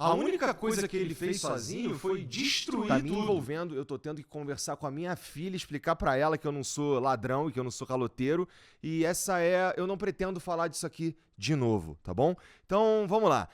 A única coisa que ele fez sozinho foi destruir Tá tudo. me envolvendo, eu tô tendo que conversar com a minha filha, explicar pra ela que eu não sou ladrão e que eu não sou caloteiro. E eu não pretendo falar disso aqui de novo, tá bom? Então, vamos lá.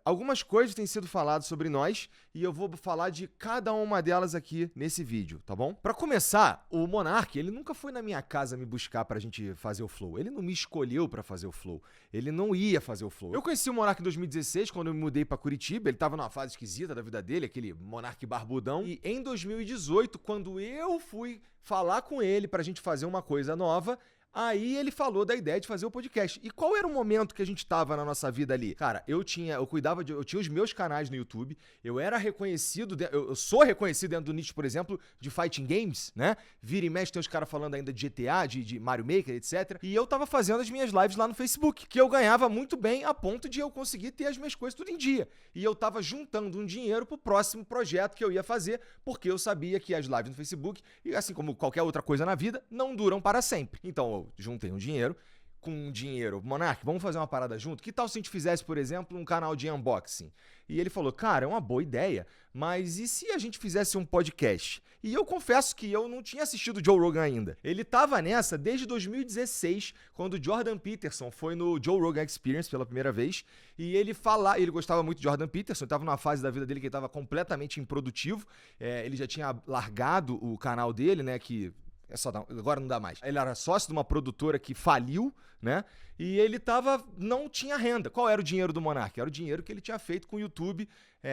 Algumas coisas têm sido faladas sobre nós e eu vou falar de cada uma delas aqui nesse vídeo, tá bom? Pra começar, o Monark, ele nunca foi na minha casa me buscar pra gente fazer o Flow. Ele não me escolheu pra fazer o Flow. Ele não ia fazer o Flow. Eu conheci o Monark em 2016, quando eu me mudei pra Curitiba. Ele tava numa fase esquisita da vida dele, aquele Monark barbudão. E em 2018, quando eu fui falar com ele pra gente fazer uma coisa nova, aí ele falou da ideia de fazer o podcast. E qual era o momento que a gente tava na nossa vida ali? Cara, eu tinha os meus canais no YouTube, eu era reconhecido, eu sou reconhecido dentro do nicho, por exemplo, de fighting games, né? Vira e mexe tem os caras falando ainda de GTA, de Mario Maker, etc. E eu tava fazendo as minhas lives lá no Facebook, que eu ganhava muito bem a ponto de eu conseguir ter as minhas coisas tudo em dia. E eu tava juntando um dinheiro pro próximo projeto que eu ia fazer, porque eu sabia que as lives no Facebook, e assim como qualquer outra coisa na vida, não duram para sempre. Então, eu juntei um dinheiro. Com um dinheiro, Monark, vamos fazer uma parada junto? Que tal se a gente fizesse, por exemplo, um canal de unboxing? E ele falou, cara, é uma boa ideia, mas e se a gente fizesse um podcast? E eu confesso que eu não tinha assistido Joe Rogan ainda. Ele tava nessa desde 2016, quando o Jordan Peterson foi no Joe Rogan Experience pela primeira vez, e ele gostava muito de Jordan Peterson, ele tava numa fase da vida dele que ele tava completamente improdutivo, ele já tinha largado o canal dele, né, que... agora não dá mais. Ele era sócio de uma produtora que faliu, né? E ele não tinha renda. Qual era o dinheiro do Monark? Era o dinheiro que ele tinha feito com o YouTube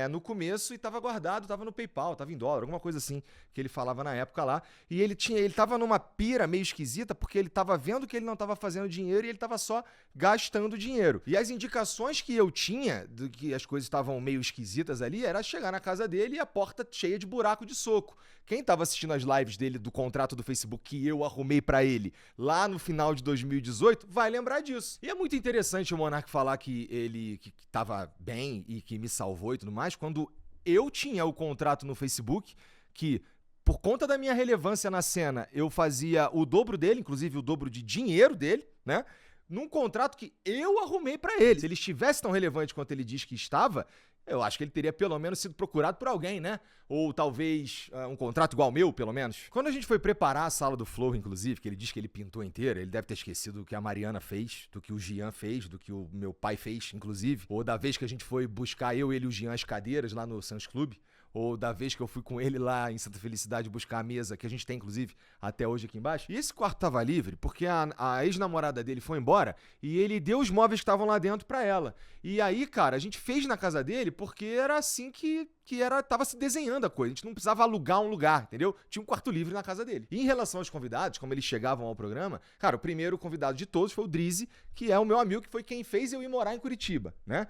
no começo e tava guardado, tava no PayPal, tava em dólar, alguma coisa assim que ele falava na época lá. E ele tava numa pira meio esquisita porque ele tava vendo que ele não tava fazendo dinheiro e ele tava só gastando dinheiro. E as indicações que eu tinha de que as coisas estavam meio esquisitas ali era chegar na casa dele e a porta cheia de buraco de soco. Quem tava assistindo as lives dele do contrato do Facebook que eu arrumei pra ele lá no final de 2018 vai lembrar disso. E é muito interessante o Monark falar que ele que tava bem e que me salvou e tudo mais, quando eu tinha o contrato no Facebook que, por conta da minha relevância na cena, eu fazia o dobro dele, inclusive o dobro de dinheiro dele, né? Num contrato que eu arrumei pra ele. Se ele estivesse tão relevante quanto ele diz que estava, eu acho que ele teria pelo menos sido procurado por alguém, né? Ou talvez um contrato igual ao meu, pelo menos. Quando a gente foi preparar a sala do Flow, inclusive, que ele diz que ele pintou inteira, ele deve ter esquecido do que a Mariana fez, do que o Gian fez, do que o meu pai fez, inclusive. Ou da vez que a gente foi buscar ele e o Gian as cadeiras lá no Suns Club. Ou da vez que eu fui com ele lá em Santa Felicidade buscar a mesa, que a gente tem, inclusive, até hoje aqui embaixo. E esse quarto tava livre porque a ex-namorada dele foi embora e ele deu os móveis que estavam lá dentro pra ela. E aí, cara, a gente fez na casa dele porque era assim que tava se desenhando a coisa. A gente não precisava alugar um lugar, entendeu? Tinha um quarto livre na casa dele. E em relação aos convidados, como eles chegavam ao programa, cara, o primeiro convidado de todos foi o Drizzy, que é o meu amigo, que foi quem fez eu ir morar em Curitiba, né?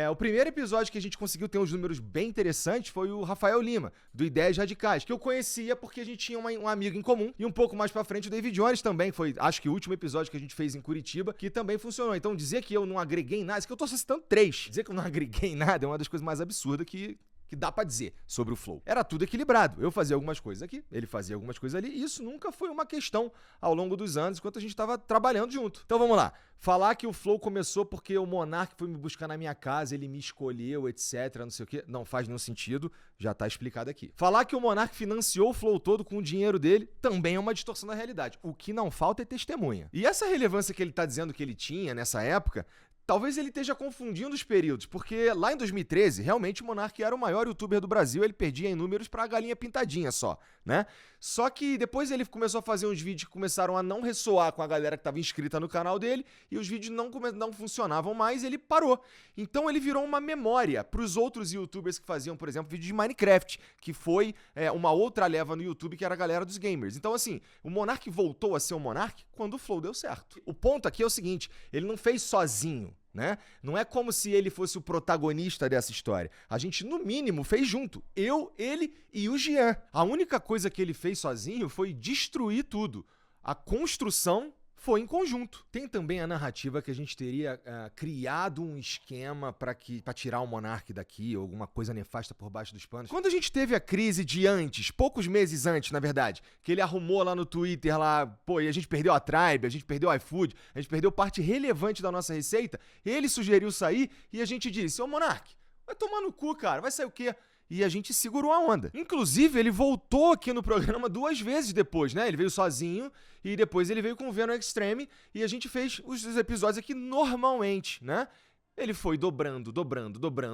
O primeiro episódio que a gente conseguiu ter uns números bem interessantes foi o Rafael Lima, do Ideias Radicais, que eu conhecia porque a gente tinha um amigo em comum. E um pouco mais pra frente o David Jones também, foi, acho que o último episódio que a gente fez em Curitiba, que também funcionou. Então dizer que eu não agreguei em nada, isso que eu tô só citando 3. Dizer que eu não agreguei em nada é uma das coisas mais absurdas que dá pra dizer sobre o Flow. Era tudo equilibrado. Eu fazia algumas coisas aqui, ele fazia algumas coisas ali, e isso nunca foi uma questão ao longo dos anos, enquanto a gente tava trabalhando junto. Então vamos lá. Falar que o Flow começou porque o Monark foi me buscar na minha casa, ele me escolheu, etc, não sei o quê, não faz nenhum sentido, já tá explicado aqui. Falar que o Monark financiou o Flow todo com o dinheiro dele também é uma distorção da realidade. O que não falta é testemunha. E essa relevância que ele tá dizendo que ele tinha nessa época, talvez ele esteja confundindo os períodos, porque lá em 2013, realmente o Monark era o maior youtuber do Brasil, ele perdia em números pra galinha pintadinha só, né? Só que depois ele começou a fazer uns vídeos que começaram a não ressoar com a galera que tava inscrita no canal dele, e os vídeos não funcionavam mais, e ele parou. Então ele virou uma memória pros outros youtubers que faziam, por exemplo, vídeo de Minecraft, que foi uma outra leva no YouTube, que era a galera dos gamers. Então assim, o Monark voltou a ser o Monark quando o Flow deu certo. O ponto aqui é o seguinte, ele não fez sozinho, né? Não é como se ele fosse o protagonista dessa história. A gente, no mínimo, fez junto. Eu, ele e o Gian. A única coisa que ele fez sozinho foi destruir tudo. A construção foi em conjunto. Tem também a narrativa que a gente teria criado um esquema pra tirar o Monark daqui, ou alguma coisa nefasta por baixo dos panos. Quando a gente teve a crise de antes, poucos meses antes, na verdade, que ele arrumou lá no Twitter, e a gente perdeu a Tribe, a gente perdeu o iFood, a gente perdeu parte relevante da nossa receita, ele sugeriu sair e a gente disse, ô Monark, Vai tomar no cu, cara. Vai sair o quê? E a gente segurou a onda. Inclusive, ele voltou aqui no programa 2 vezes depois, né? Ele veio sozinho e depois ele veio com o Venom Extreme e a gente fez os episódios aqui normalmente, né? Ele foi dobrando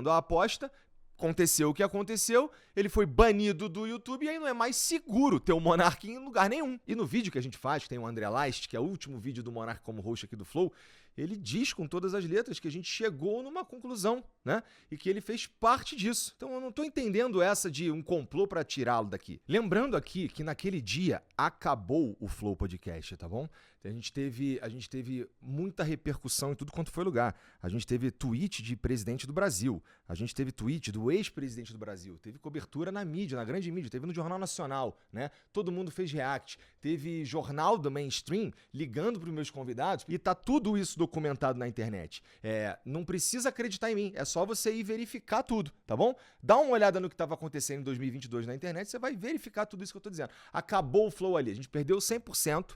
a aposta. Aconteceu o que aconteceu, ele foi banido do YouTube e aí não é mais seguro ter o Monark em lugar nenhum. E no vídeo que a gente faz, que tem o André Last, que é o último vídeo do Monark como host aqui do Flow, ele diz com todas as letras que a gente chegou numa conclusão, né? E que ele fez parte disso. Então eu não tô entendendo essa de um complô pra tirá-lo daqui. Lembrando aqui que naquele dia acabou o Flow Podcast, tá bom? A gente teve muita repercussão em tudo quanto foi lugar. A gente teve tweet de presidente do Brasil. A gente teve tweet do ex-presidente do Brasil. Teve cobertura na mídia, na grande mídia. Teve no Jornal Nacional, né? Todo mundo fez react. Teve jornal do mainstream ligando para os meus convidados. E tá tudo isso documentado na internet. Não precisa acreditar em mim. É só você ir verificar tudo, tá bom? Dá uma olhada no que estava acontecendo em 2022 na internet. Você vai verificar tudo isso que eu tô dizendo. Acabou o Flow ali. A gente perdeu 100%.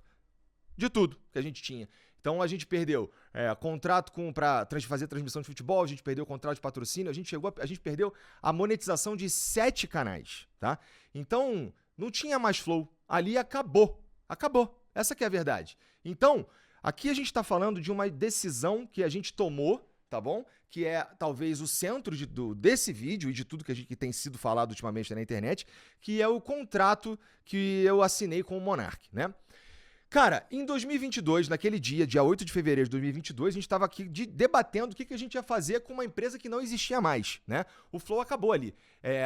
De tudo que a gente tinha. Então a gente perdeu contrato para fazer transmissão de futebol, a gente perdeu o contrato de patrocínio, a gente perdeu a monetização de 7 canais, tá? Então não tinha mais Flow. Ali acabou. Acabou. Essa que é a verdade. Então, aqui a gente está falando de uma decisão que a gente tomou, tá bom? Que é talvez o centro desse vídeo e de tudo que tem sido falado ultimamente na internet, que é o contrato que eu assinei com o Monark, né? Cara, em 2022, naquele dia 8 de fevereiro de 2022, a gente estava aqui debatendo o que a gente ia fazer com uma empresa que não existia mais, né? O Flow acabou ali.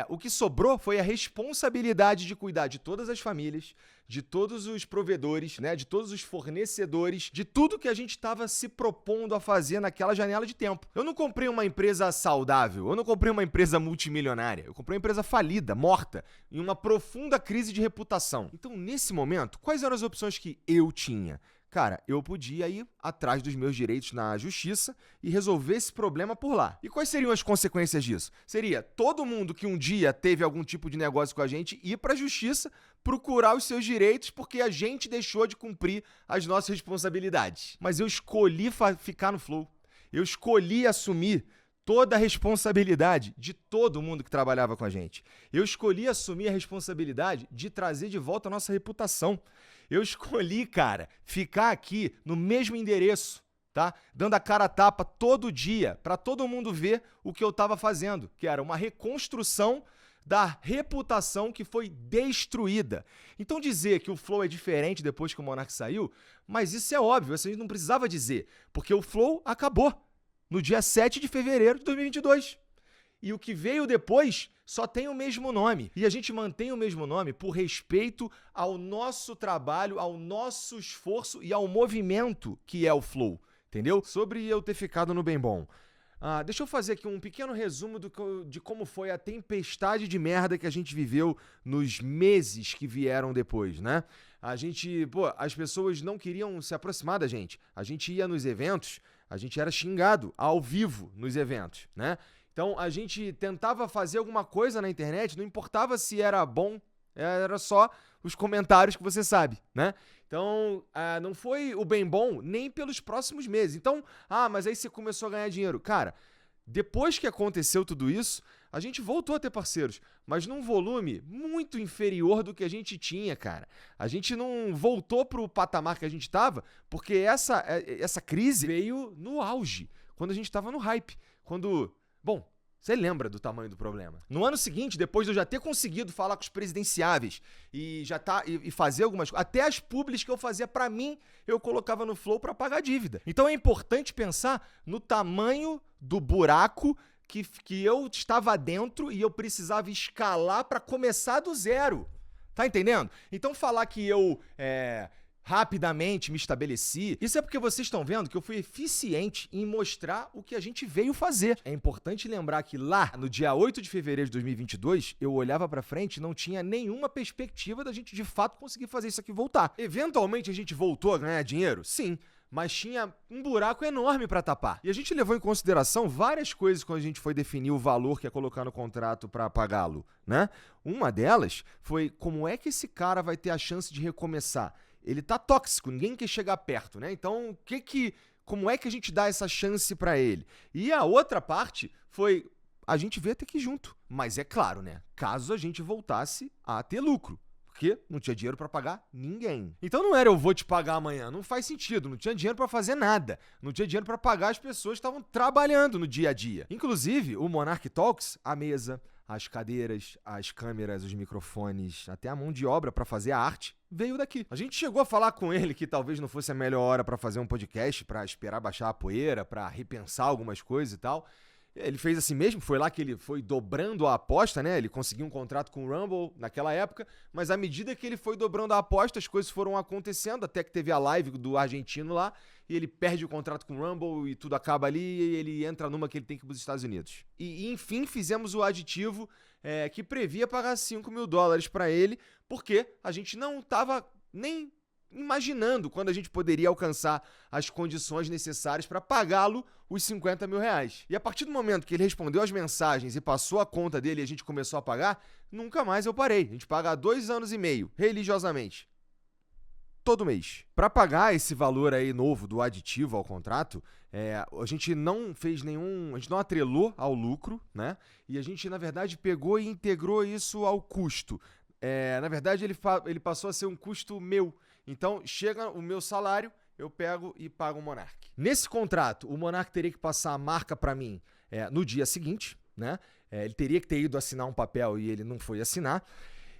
O que sobrou foi a responsabilidade de cuidar de todas as famílias, de todos os provedores, né? De todos os fornecedores, de tudo que a gente estava se propondo a fazer naquela janela de tempo. Eu não comprei uma empresa saudável, eu não comprei uma empresa multimilionária, eu comprei uma empresa falida, morta, em uma profunda crise de reputação. Então, nesse momento, quais eram as opções que eu tinha? Cara, eu podia ir atrás dos meus direitos na justiça e resolver esse problema por lá. E quais seriam as consequências disso? Seria todo mundo que um dia teve algum tipo de negócio com a gente ir para a justiça procurar os seus direitos porque a gente deixou de cumprir as nossas responsabilidades. Mas eu escolhi ficar no Flow. Eu escolhi assumir toda a responsabilidade de todo mundo que trabalhava com a gente. Eu escolhi assumir a responsabilidade de trazer de volta a nossa reputação. Eu escolhi, cara, ficar aqui no mesmo endereço, tá? Dando a cara a tapa todo dia para todo mundo ver o que eu estava fazendo, que era uma reconstrução da reputação que foi destruída. Então dizer que o Flow é diferente depois que o Monark saiu, mas isso é óbvio, você não precisava dizer, porque o Flow acabou no dia 7 de fevereiro de 2022. E o que veio depois só tem o mesmo nome. E a gente mantém o mesmo nome por respeito ao nosso trabalho, ao nosso esforço e ao movimento que é o Flow, entendeu? Sobre eu ter ficado no Bem Bom. Deixa eu fazer aqui um pequeno resumo de como foi a tempestade de merda que a gente viveu nos meses que vieram depois, né? As pessoas não queriam se aproximar da gente. A gente ia nos eventos, a gente era xingado ao vivo nos eventos, né? Então, a gente tentava fazer alguma coisa na internet, não importava se era bom, era só os comentários que você sabe, né? Então, não foi o bem bom nem pelos próximos meses. Então, mas aí você começou a ganhar dinheiro. Cara, depois que aconteceu tudo isso, a gente voltou a ter parceiros, mas num volume muito inferior do que a gente tinha, cara. A gente não voltou pro patamar que a gente estava, porque essa crise veio no auge, quando a gente estava no hype, Bom, você lembra do tamanho do problema. No ano seguinte, depois de eu já ter conseguido falar com os presidenciáveis e fazer algumas coisas, até as publis que eu fazia pra mim, eu colocava no Flow pra pagar a dívida. Então é importante pensar no tamanho do buraco que eu estava dentro e eu precisava escalar pra começar do zero. Tá entendendo? Então falar que eu rapidamente me estabeleci. Isso é porque vocês estão vendo que eu fui eficiente em mostrar o que a gente veio fazer. É importante lembrar que lá, no dia 8 de fevereiro de 2022, eu olhava pra frente e não tinha nenhuma perspectiva da gente de fato conseguir fazer isso aqui voltar. Eventualmente a gente voltou a ganhar dinheiro? Sim. Mas tinha um buraco enorme pra tapar. E a gente levou em consideração várias coisas quando a gente foi definir o valor que ia colocar no contrato pra pagá-lo, né? Uma delas foi como é que esse cara vai ter a chance de recomeçar? Ele tá tóxico, ninguém quer chegar perto, né? Então, como é que a gente dá essa chance pra ele? E a outra parte foi a gente veio até aqui junto. Mas é claro, né? Caso a gente voltasse a ter lucro. Porque não tinha dinheiro pra pagar ninguém. Então não era eu vou te pagar amanhã, não faz sentido, não tinha dinheiro pra fazer nada, não tinha dinheiro pra pagar as pessoas que estavam trabalhando no dia a dia. Inclusive, o Monarch Talks, a mesa, as cadeiras, as câmeras, os microfones, até a mão de obra pra fazer a arte, veio daqui. A gente chegou a falar com ele que talvez não fosse a melhor hora pra fazer um podcast, pra esperar baixar a poeira, pra repensar algumas coisas e tal. Ele fez assim mesmo, foi lá que ele foi dobrando a aposta, né? Ele conseguiu um contrato com o Rumble naquela época, mas à medida que ele foi dobrando a aposta, as coisas foram acontecendo, até que teve a live do argentino lá, e ele perde o contrato com o Rumble e tudo acaba ali, e ele entra numa que ele tem que ir para os Estados Unidos. E enfim, fizemos o aditivo que previa pagar $5.000 para ele, porque a gente não estava nem imaginando quando a gente poderia alcançar as condições necessárias para pagá-lo os R$50.000. E a partir do momento que ele respondeu as mensagens e passou a conta dele e a gente começou a pagar, nunca mais eu parei. A gente paga há 2 anos e meio, religiosamente. Todo mês. Para pagar esse valor aí novo do aditivo ao contrato, a gente não fez a gente não atrelou ao lucro, né? E a gente, na verdade, pegou e integrou isso ao custo. Na verdade, ele passou a ser um custo meu. Então, chega o meu salário, eu pego e pago o Monark. Nesse contrato, o Monark teria que passar a marca para mim no dia seguinte, né? Ele teria que ter ido assinar um papel e ele não foi assinar.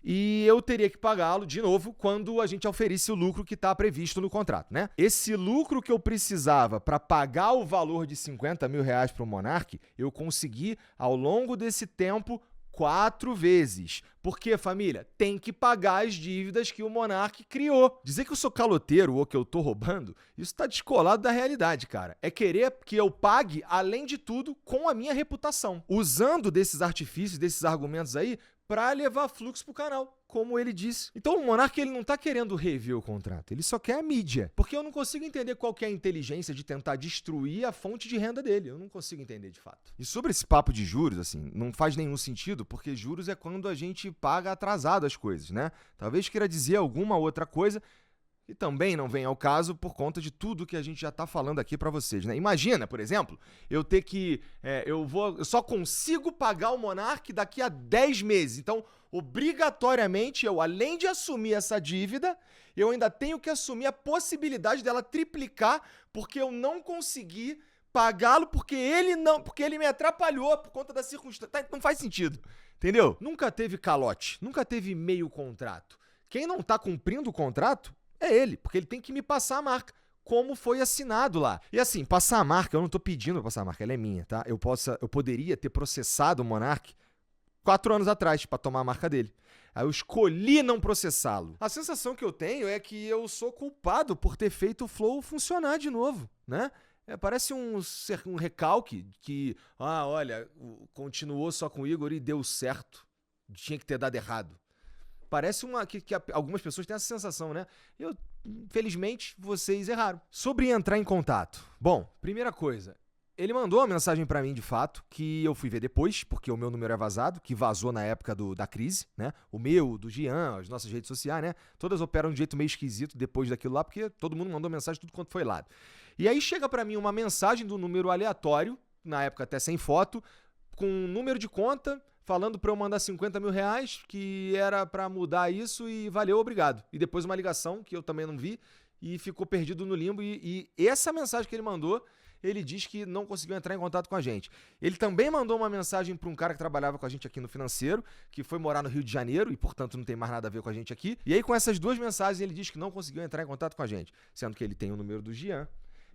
E eu teria que pagá-lo de novo quando a gente oferisse o lucro que está previsto no contrato, né? Esse lucro que eu precisava para pagar o valor de R$50.000 para o Monark, eu consegui ao longo desse tempo 4 vezes. Porque, família, tem que pagar as dívidas que o Monark criou. Dizer que eu sou caloteiro ou que eu tô roubando, isso tá descolado da realidade, cara. É querer que eu pague, além de tudo, com a minha reputação. Usando desses artifícios, desses argumentos aí, pra levar fluxo pro canal, como ele disse. Então o Monark, ele não tá querendo rever o contrato, ele só quer a mídia. Porque eu não consigo entender qual que é a inteligência de tentar destruir a fonte de renda dele. Eu não consigo entender de fato. E sobre esse papo de juros, assim, não faz nenhum sentido, porque juros é quando a gente paga atrasado as coisas, né? Talvez queira dizer alguma outra coisa, e também não vem ao caso por conta de tudo que a gente já tá falando aqui pra vocês, né? Imagina, por exemplo, eu ter que... eu só consigo pagar o Monark daqui a 10 meses. Então, obrigatoriamente, eu, além de assumir essa dívida, eu ainda tenho que assumir a possibilidade dela triplicar, porque eu não consegui pagá-lo, porque ele me atrapalhou por conta da circunstância. Não faz sentido, entendeu? Nunca teve calote, nunca teve meio contrato. Quem não tá cumprindo o contrato é ele, porque ele tem que me passar a marca, como foi assinado lá. E assim, passar a marca, eu não tô pedindo pra passar a marca, ela é minha, tá? Eu poderia ter processado o Monark 4 anos atrás pra tomar a marca dele. Aí eu escolhi não processá-lo. A sensação que eu tenho é que eu sou culpado por ter feito o Flow funcionar de novo, né? Parece um recalque que, olha, continuou só com o Igor e deu certo. Tinha que ter dado errado. Parece que algumas pessoas têm essa sensação, né? Felizmente, vocês erraram. Sobre entrar em contato. Bom, primeira coisa, ele mandou uma mensagem pra mim, de fato, que eu fui ver depois, porque o meu número é vazado, que vazou na época da crise, né? O meu, do Gian, as nossas redes sociais, né? Todas operam de um jeito meio esquisito depois daquilo lá, porque todo mundo mandou mensagem tudo quanto foi lado. E aí chega pra mim uma mensagem do número aleatório, na época até sem foto, com um número de conta, falando pra eu mandar R$50.000, que era pra mudar isso e valeu, obrigado. E depois uma ligação, que eu também não vi, e ficou perdido no limbo. E essa mensagem que ele mandou, ele diz que não conseguiu entrar em contato com a gente. Ele também mandou uma mensagem pra um cara que trabalhava com a gente aqui no financeiro, que foi morar no Rio de Janeiro e, portanto, não tem mais nada a ver com a gente aqui. E aí, com essas 2 mensagens, ele diz que não conseguiu entrar em contato com a gente, sendo que ele tem o número do Gian,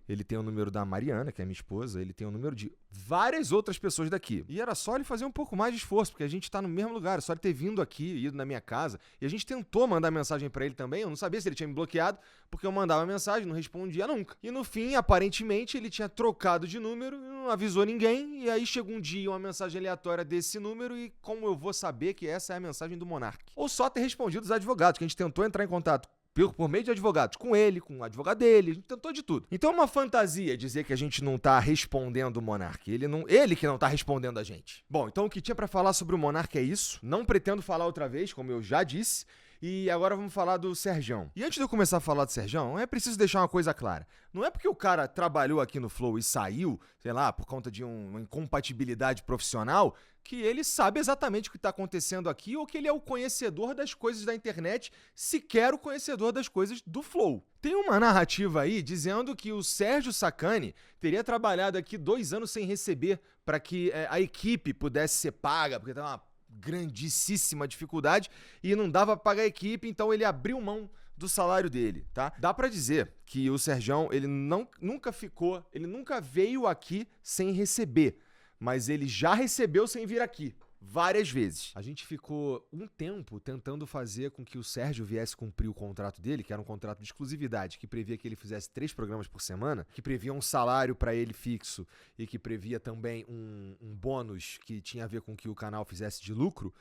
ele tem o número da Mariana, que é minha esposa, ele tem o número de várias outras pessoas daqui. E era só ele fazer um pouco mais de esforço, porque a gente tá no mesmo lugar, é só ele ter vindo aqui, ido na minha casa. E a gente tentou mandar mensagem pra ele também, eu não sabia se ele tinha me bloqueado, porque eu mandava mensagem, não respondia nunca. E no fim, aparentemente, ele tinha trocado de número, não avisou ninguém, e aí chegou um dia uma mensagem aleatória desse número, e como eu vou saber que essa é a mensagem do Monark? Ou só ter respondido os advogados, que a gente tentou entrar em contato por meio de advogados, com ele, com o advogado dele, a gente tentou de tudo. Então é uma fantasia dizer que a gente não tá respondendo o Monark. Ele que não tá respondendo a gente. Bom, então o que tinha pra falar sobre o Monark é isso. Não pretendo falar outra vez, como eu já disse. E agora vamos falar do Serjão. E antes de eu começar a falar do Serjão, é preciso deixar uma coisa clara. Não é porque o cara trabalhou aqui no Flow e saiu, sei lá, por conta de uma incompatibilidade profissional, que ele sabe exatamente o que está acontecendo aqui ou que ele é o conhecedor das coisas da internet, sequer o conhecedor das coisas do Flow. Tem uma narrativa aí dizendo que o Sérgio Sacani teria trabalhado aqui 2 anos sem receber para que a equipe pudesse ser paga, porque estava uma grandíssima dificuldade e não dava para pagar a equipe, então ele abriu mão do salário dele, tá? Dá pra dizer que o Serjão, ele nunca veio aqui sem receber, mas ele já recebeu sem vir aqui, várias vezes. A gente ficou um tempo tentando fazer com que o Sérgio viesse cumprir o contrato dele, que era um contrato de exclusividade, que previa que ele fizesse 3 programas por semana, que previa um salário pra ele fixo e que previa também um bônus que tinha a ver com que o canal fizesse de lucro.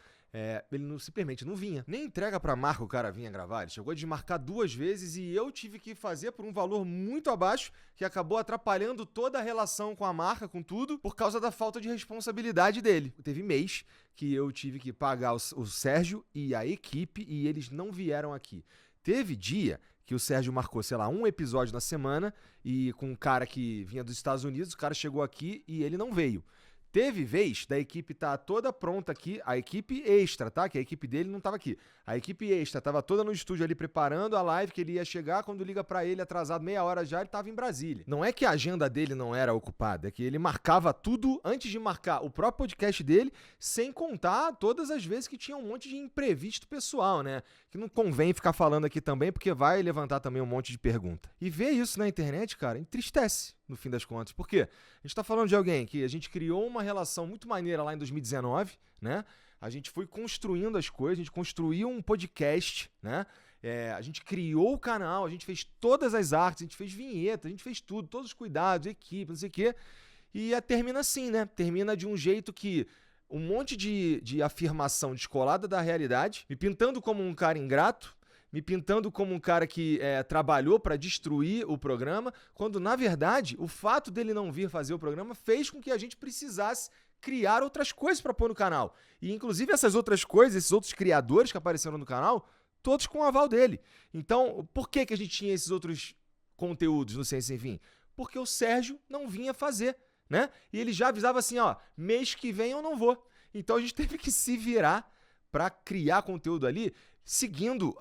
Ele simplesmente não vinha. Nem entrega pra marca o cara vinha gravar. Ele chegou a desmarcar 2 vezes e eu tive que fazer por um valor muito abaixo, que acabou atrapalhando toda a relação com a marca, com tudo, por causa da falta de responsabilidade dele. Teve mês que eu tive que pagar o Sérgio e a equipe e eles não vieram aqui. Teve dia que o Sérgio marcou, sei lá, um episódio na semana e com um cara que vinha dos Estados Unidos, o cara chegou aqui e ele não veio. Teve vez da equipe tá toda pronta aqui, a equipe extra, tá? Que a equipe dele não tava aqui. A equipe extra tava toda no estúdio ali preparando a live que ele ia chegar, quando liga pra ele atrasado meia hora já, ele tava em Brasília. Não é que a agenda dele não era ocupada, é que ele marcava tudo antes de marcar o próprio podcast dele, sem contar todas as vezes que tinha um monte de imprevisto pessoal, né? Que não convém ficar falando aqui também, porque vai levantar também um monte de pergunta. E ver isso na internet, cara, entristece. No fim das contas. Por quê? A gente tá falando de alguém que a gente criou uma relação muito maneira lá em 2019, né? A gente foi construindo as coisas, a gente construiu um podcast, né? A gente criou o canal, a gente fez todas as artes, a gente fez vinheta, a gente fez tudo, todos os cuidados, equipe, não sei o quê. E termina assim, né? Termina de um jeito que um monte de afirmação descolada da realidade, me pintando como um cara ingrato, me pintando como um cara que trabalhou para destruir o programa, quando, na verdade, o fato dele não vir fazer o programa fez com que a gente precisasse criar outras coisas para pôr no canal. E, inclusive, essas outras coisas, esses outros criadores que apareceram no canal, todos com o aval dele. Então, por que a gente tinha esses outros conteúdos no Ciência Sem Fim? Porque o Sérgio não vinha fazer, né? E ele já avisava assim, ó, mês que vem eu não vou. Então, a gente teve que se virar para criar conteúdo ali, seguindo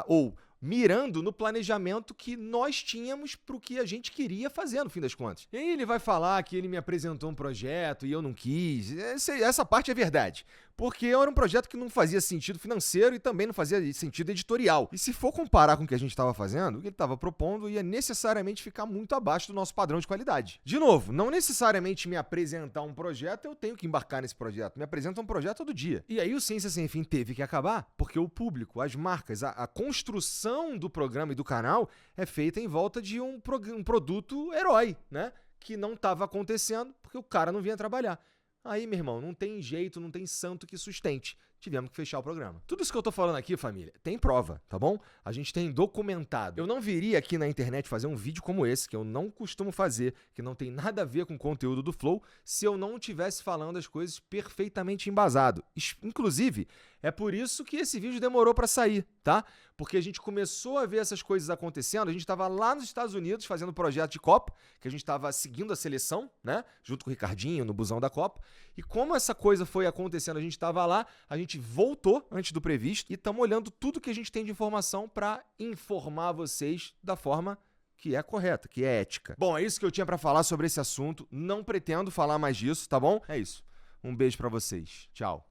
ou mirando no planejamento que nós tínhamos pro que a gente queria fazer, no fim das contas. E aí ele vai falar que ele me apresentou um projeto e eu não quis. Essa parte é verdade. Porque era um projeto que não fazia sentido financeiro e também não fazia sentido editorial. E se for comparar com o que a gente estava fazendo, o que ele estava propondo ia necessariamente ficar muito abaixo do nosso padrão de qualidade. De novo, não necessariamente me apresentar um projeto, eu tenho que embarcar nesse projeto. Me apresenta um projeto todo dia. E aí o Ciência Sem Fim teve que acabar, porque o público, as marcas, a construção do programa e do canal é feita em volta de um produto herói, né? Que não estava acontecendo porque o cara não vinha trabalhar. Aí, meu irmão, não tem jeito, não tem santo que sustente. Tivemos que fechar o programa. Tudo isso que eu tô falando aqui, família, tem prova, tá bom? A gente tem documentado. Eu não viria aqui na internet fazer um vídeo como esse, que eu não costumo fazer, que não tem nada a ver com o conteúdo do Flow, se eu não estivesse falando as coisas perfeitamente embasado. Inclusive, é por isso que esse vídeo demorou pra sair, tá? Porque a gente começou a ver essas coisas acontecendo, a gente tava lá nos Estados Unidos fazendo o projeto de Copa, que a gente tava seguindo a seleção, né? Junto com o Ricardinho, no busão da Copa. E como essa coisa foi acontecendo, a gente tava lá, a gente voltou antes do previsto e estamos olhando tudo que a gente tem de informação para informar vocês da forma que é correta, que é ética. Bom, é isso que eu tinha para falar sobre esse assunto. Não pretendo falar mais disso, tá bom? É isso. Um beijo para vocês. Tchau.